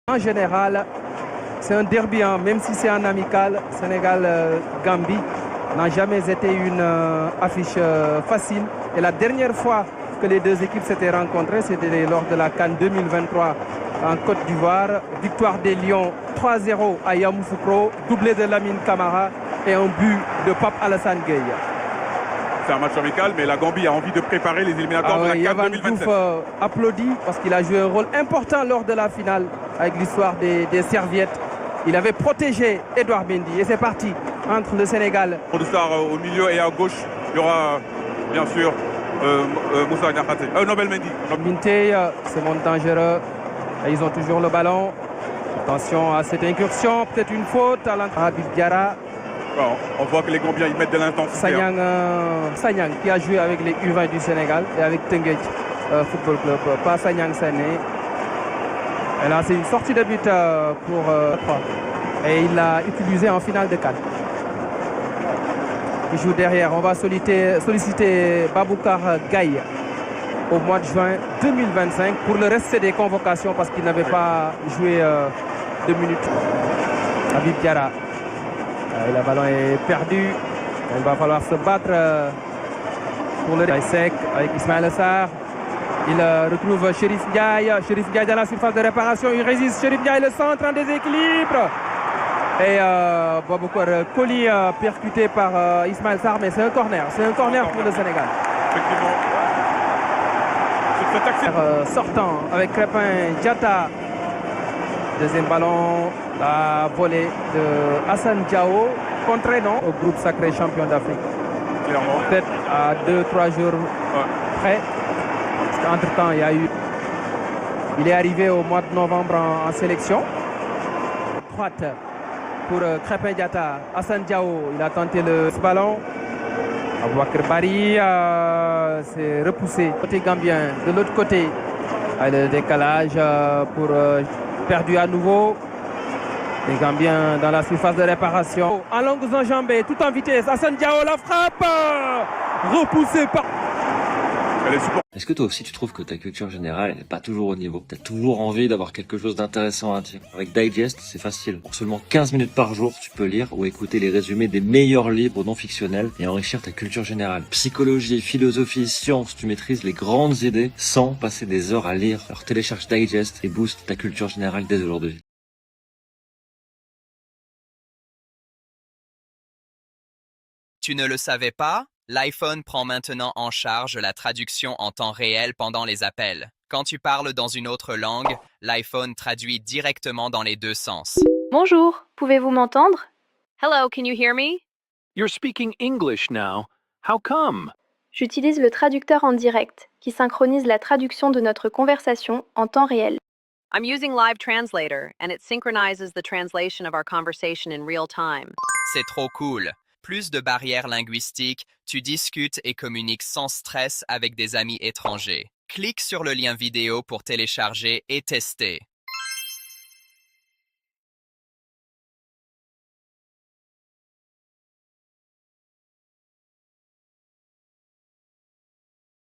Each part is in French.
En général, c'est un derby, hein, même si c'est un amical. Sénégal-Gambie n'a jamais été une affiche facile. Et la dernière fois que les deux équipes s'étaient rencontrées, c'était lors de la CAN 2023 en Côte d'Ivoire. Victoire des Lions 3-0 à Yamoussoukro, doublé de Lamine Camara et un but de Pape Alassane Gueye. C'est un match amical, mais la Gambie a envie de préparer les éliminatoires de la CAN 2027. Applaudit parce qu'il a joué un rôle important lors de la finale avec l'histoire des serviettes. Il avait protégé Edouard Mendy et c'est parti entre le Sénégal. Au milieu et à gauche, il y aura bien sûr Moussa Niakhaté, Nobel Mendy. Minté, c'est mon dangereux. Et ils ont toujours le ballon. Attention à cette incursion, peut-être une faute à l'entrée. Habib Diarra. Bon, on voit que les Gambiens ils mettent de l'intensité. Sanyang qui a joué avec les U20 du Sénégal et avec Tenguej Football Club. Pas Sanyang Sané. Et là, c'est une sortie de but pour 3. Et il l'a utilisé en finale de CAN. Il joue derrière. On va solliciter Baboucar Gaye au mois de juin 2025. Pour le reste, c'est des convocations parce qu'il n'avait pas joué 2 minutes. Habib Diarra. Le ballon est perdu. Il va falloir se battre pour le sec avec Ismaël Sarr. Il retrouve Chérif Ndiaye. Chérif Ndiaye dans la surface de réparation. Il résiste. Chérif Ndiaye, le centre en déséquilibre. Et Baboucar Koli percuté par Ismaël Sarr. Mais c'est un corner. C'est un corner pour le Sénégal. Effectivement. Sortant avec Crépin Diatta. Deuxième ballon. La volée de Hassan Diao. Contré, non, au groupe sacré champion d'Afrique. Clairement. Peut-être à 2-3 jours près. Entre-temps, il est arrivé au mois de novembre en sélection. Droite pour Crépin Diatta. Hassan Diao, il a tenté le ballon. Aboubakar Bari s'est repoussé côté gambien. De l'autre côté, le décalage pour perdu à nouveau. Les Gambiens dans la surface de réparation. En longues enjambées, tout en vitesse. Hassan Diao, la frappe repoussée par... Est-ce que toi aussi tu trouves que ta culture générale n'est pas toujours au niveau? T'as toujours envie d'avoir quelque chose d'intéressant à dire. Avec Digest, c'est facile. Pour seulement 15 minutes par jour, tu peux lire ou écouter les résumés des meilleurs livres non fictionnels et enrichir ta culture générale. Psychologie, philosophie, sciences, tu maîtrises les grandes idées sans passer des heures à lire. Alors télécharge Digest et booste ta culture générale dès aujourd'hui. Tu ne le savais pas? L'iPhone prend maintenant en charge la traduction en temps réel pendant les appels. Quand tu parles dans une autre langue, l'iPhone traduit directement dans les deux sens. Bonjour, pouvez-vous m'entendre? Hello, can you hear me? You're speaking English now. How come? J'utilise le traducteur en direct, qui synchronise la traduction de notre conversation en temps réel. I'm using Live Translator, and it synchronizes the translation of our conversation in real time. C'est trop cool. Plus de barrières linguistiques, tu discutes et communiques sans stress avec des amis étrangers. Clique sur le lien vidéo pour télécharger et tester.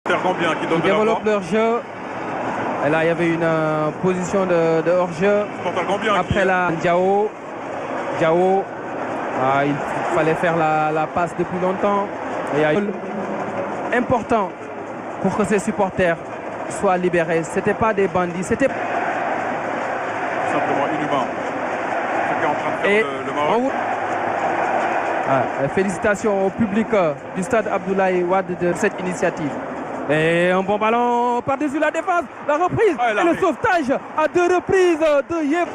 Gambien qui donne Ils développent leur jeu. Et là, il y avait une position de hors-jeu. Après la Diao. Il fallait faire la passe depuis longtemps. Et important pour que ces supporters soient libérés. C'était pas des bandits, c'était simplement inhumain. Ce qui est en train de faire le Maroc. Félicitations au public du stade Abdoulaye Wade de cette initiative. Et un bon ballon par-dessus la défense. La reprise et le sauvetage à 2 reprises de Yef.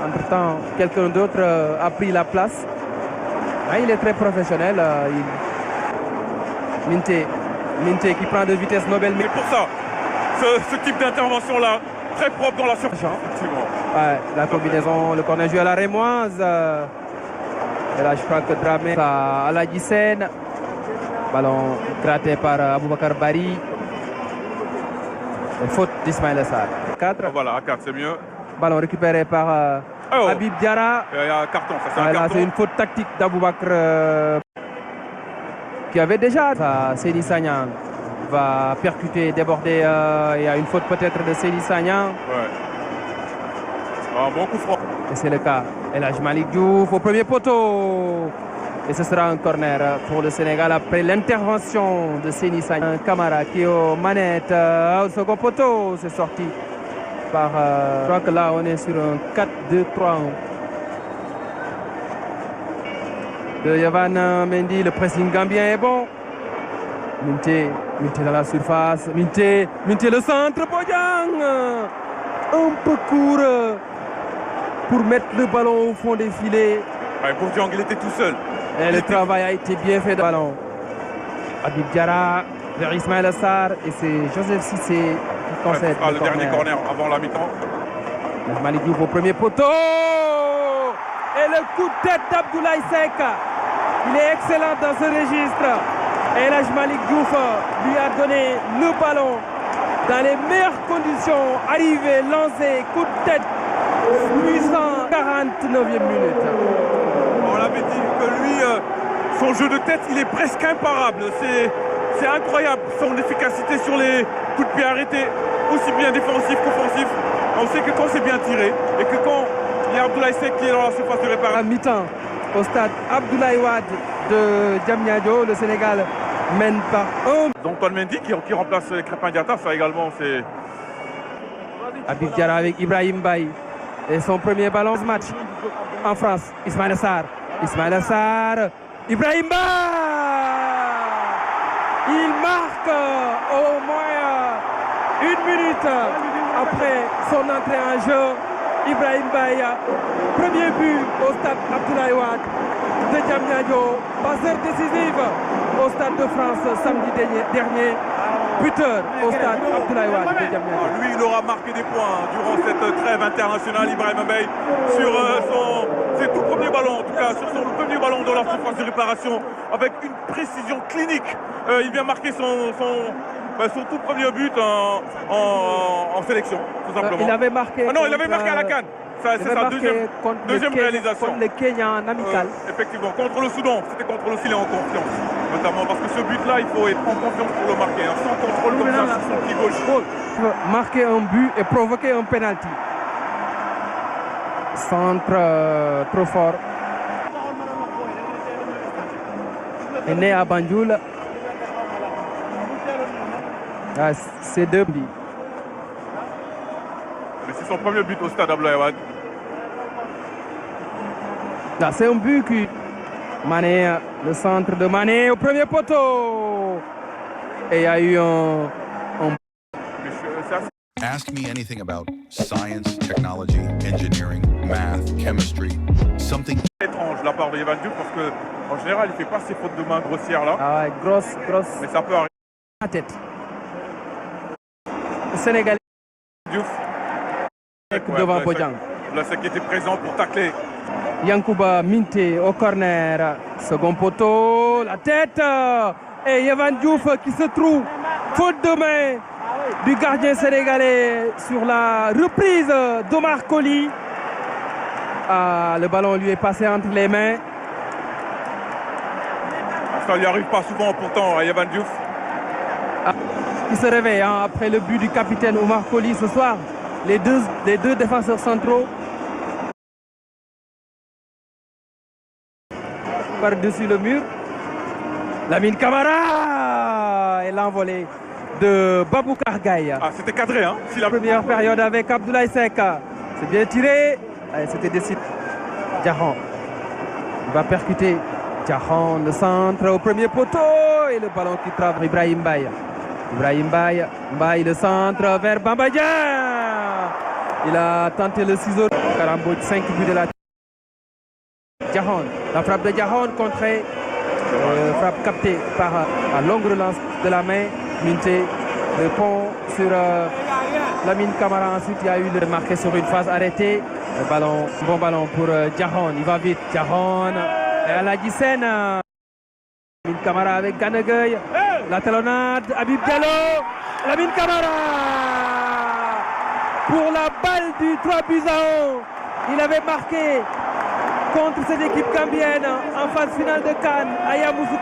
Entre-temps, quelqu'un d'autre a pris la place. Il est très professionnel. Minté qui prend de vitesse Nobel. Mais pour ça, ce type d'intervention-là, très propre dans la surface. La combinaison, le corner joué à la Rémoise. Et là, je crois que Dramé à la Gissène. Ballon gratté par Aboubakar Bari. Faute d'Ismaël Sarr. 4. Voilà, à 4, c'est mieux. Ballon récupéré par Habib Diarra. Il y a un carton, ça c'est un carton. C'est une faute tactique d'Aboubacar qui avait déjà. Seyni Sagnan va percuter, déborder. Il y a une faute peut-être de Seyni Sagnan. Un bon coup franc. Et c'est le cas. El Hadj Malick Diouf au premier poteau. Et ce sera un corner pour le Sénégal après l'intervention de Seny Sagna Camara qui est aux manettes. Au second poteau, c'est sorti par... je crois que là, on est sur un 4-2-3-1. De Yavan Mendy, le pressing gambien est bon. Minté dans la surface. Minté le centre. Bodian un peu court pour mettre le ballon au fond des filets. Ouais, Bourdiang, il était tout seul. Et le travail a été bien fait de ballon. Habib Diarra vers Ismaïla Sarr et c'est Joseph Cissé qui concède le dernier corner avant la mi-temps. Malick Diouf au premier poteau. Et le coup de tête d'Abdoulaye Seck. Il est excellent dans ce registre. Et El Hadj Malick Diouf lui a donné le ballon dans les meilleures conditions. Arrivé, lancé, coup de tête puissant. 49e minute. On l'avait dit que lui, son jeu de tête, il est presque imparable. C'est incroyable son efficacité sur les coups de pied arrêtés, aussi bien défensifs qu'offensifs. On sait que quand c'est bien tiré et que quand il y a Abdoulaye Seck qui est dans la surface de réparation. À mi-temps, au stade Abdoulaye Wade de Diamniadio, le Sénégal mène par 1. Antoine Mendy qui remplace Crépin Diatta, ça également c'est... Habib Diarra avec Ibrahim Baye. Et son premier ballon ce match en France. Ismaïla Sarr. Ibrahim Baye. Il marque au moins 1 minute après son entrée en jeu. Ibrahim Baye, premier but au stade Abdoulaye Wade de Diamniadio, passeur décisif au stade de France samedi dernier, buteur au stade Abdoulaye Wade de Diamniadio. Lui, il aura marqué des points durant cette trêve internationale, Ibrahim Baye, sur ses tout premiers ballons, en tout cas sur son premier ballon dans la surface de réparation, avec une précision clinique. Il vient marquer son tout premier but en sélection, tout simplement. Il avait marqué. Ah non, il avait marqué à la CAN. C'est sa deuxième réalisation. Contre le Kenya en amical. Effectivement, contre le Soudan. C'était contre le Soudan, il est en confiance. Notamment parce que ce but-là, il faut être en confiance pour le marquer. Sans contrôle comme ça sur son pied gauche. Marquer un but et provoquer un penalty. Centre trop fort. Il est né à Banjul. Ah, c'est 2 buts. Mais c'est son premier but au stade Abdoulaye Wade. C'est un but qui... Mané, le centre de Mané au premier poteau. Et il y a eu un... Ask me anything about science, technology, engineering, math, chemistry, something étrange de la part de Yehvan Diouf parce que en général il fait pas ces fautes de main grossières là. Ah ouais, grosse. Mais ça peut arriver. La tête. Le Sénégalais. Diouf. Devant Bodian. Là, c'est qui était présent pour tacler. Yankouba Minté au corner. Second poteau. La tête. Et Yehvan Diouf qui se trouve. Faute de main du gardien sénégalais sur la reprise d'Omar Colley. Ah, le ballon lui est passé entre les mains. Ça lui arrive pas souvent pourtant à Yehvan Diouf. Il se réveille après le but du capitaine Omar Colley ce soir. Les deux défenseurs centraux par-dessus le mur. Lamine Camara et l'envolée de Baboucar Gaye. Ah, c'était cadré, hein. Si la première période avec Abdoulaye Seck. C'est bien tiré. C'était décidé. Diarra. Il va percuter. Diarra, le centre au premier poteau. Et le ballon qui traverse Ibrahim Baye. Baye, le centre vers Bamba Dieng. Il a tenté le ciseau. Karambou, 5 buts de la Diarra. La frappe de Diarra contrée. Frappe captée par la longue relance de la main. Minté, le pont sur Lamine Camara. Ensuite, il y a eu le marqué sur une phase arrêtée. Le ballon, bon ballon pour Diarra. Il va vite. Diarra. Et à la Guissène. Lamine Camara avec Ganegeuil. La talonnade. Habib Diallo. Lamine Camara. Pour la balle du 3-1. Il avait marqué contre cette équipe gambienne en phase finale de CAN à Yamoussoukro.